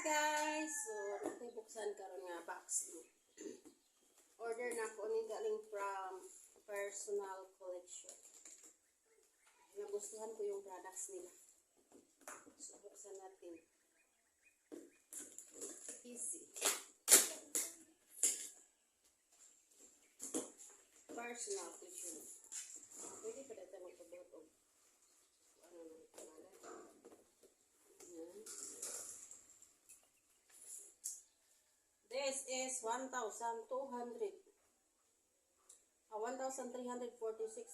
guys! So, natin buksan karon nga box. Order na ko ni galing from Personal Collection. Nagustuhan ko yung products nila. So, buksan natin. Easy. Personal Collection. Pwede pa dito magpabuot o ano na pangalan. This is 1,346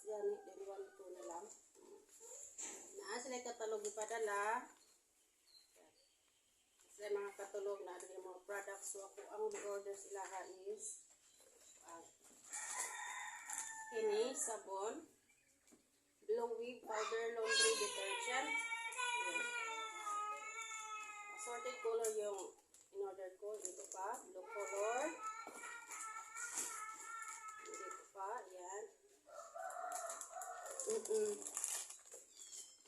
yan. Deliwan ito na lang. Naa sila katalog ipadala. Sila mga katalog na yung mga products. So ako ang order sila is kini, sabon, blue wig powder laundry detergent. Assorted color yung in-order ko. Dito pa, blue color. Dito pa, yan.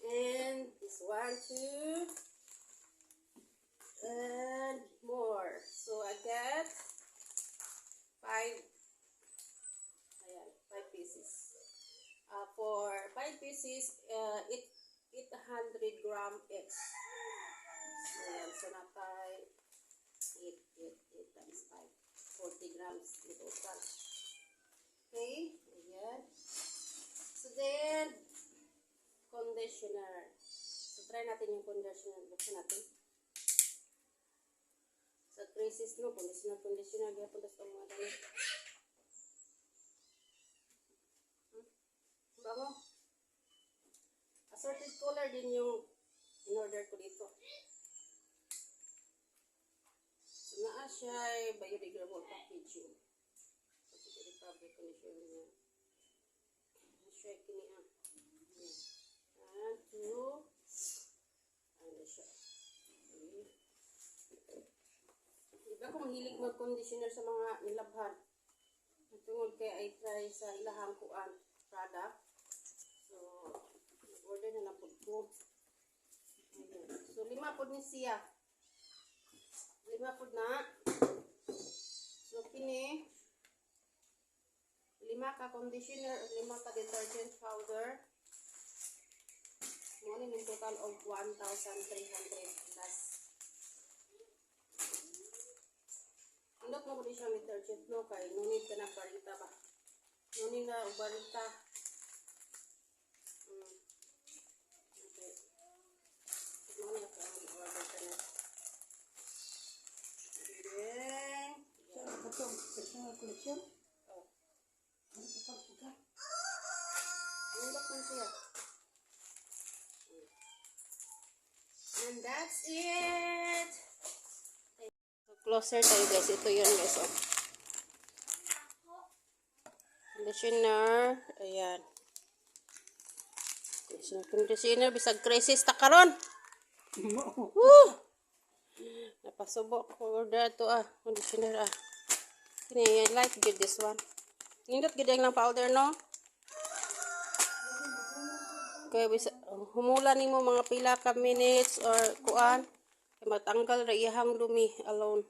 And this one too. And more. So I get 5 pieces. For 5 pieces, 800 gram each. So yan, so natay 8 times 5, 40 grams in total. Okay, ayan. So then, conditioner. So try natin yung conditioner. Buksan natin. Sa creases no, conditioner. Gaya po sa mga damit. Bango. Assorted color din yung in-order ko dito. So, naa siya ay biodegradable packaging. So, ito yung fabric conditioner niya. Siya kini ang. And two. Ano siya. Iba kung mahilig mag-conditioner sa mga nilabhan. Tungod kaya ay try sa ilahang kuan product. So, order na lang po ko. So, 5 po ni siya. 5 po na. So, kini 5 ka conditioner, 5 ka detergent powder. Muna yung total of 1,300 plus. Indot mo ko di siyang detergent no kay no need ka na barita ba? No need na barita. Okay. Muna ka ang order ka na. Then, Personal Collection. oh. Ano ka pa suga? Indot mo siya. And that's it. So, closer tayo guys. Ito yun guys. Oh. Conditioner. Ayan. Conditioner. Bisag crisis ta karon. Woo! Napasubok ko order to conditioner Kini like good this one. Nindot gid lang powder no. Kaya bisa humula nimo mga pila ka minutes or kuan kay matanggal ra iyang dumi alone.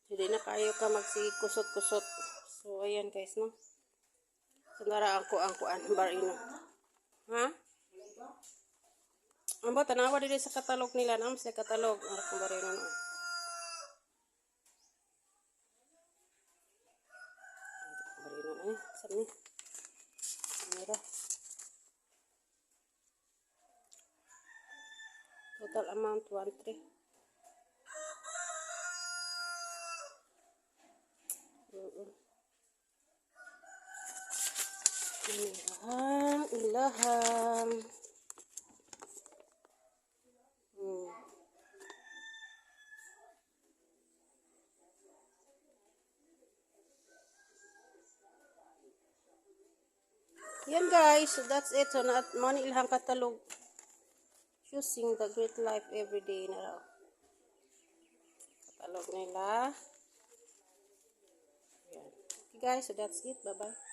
Hindi na kayo ka magsikusot-kusot. So ayan guys no. So nara ang kuan barino. Ha? Ang ba tanawa dito sa katalog nila nam sa katalog ang barino no. Barino sami. Mira. Total amount 1,300. Ilahang. Yan guys, so that's it. So money ilahang katalog. Choosing the great life every day na raw. Katalog nila. Yan. Okay guys, so that's it. Bye-bye.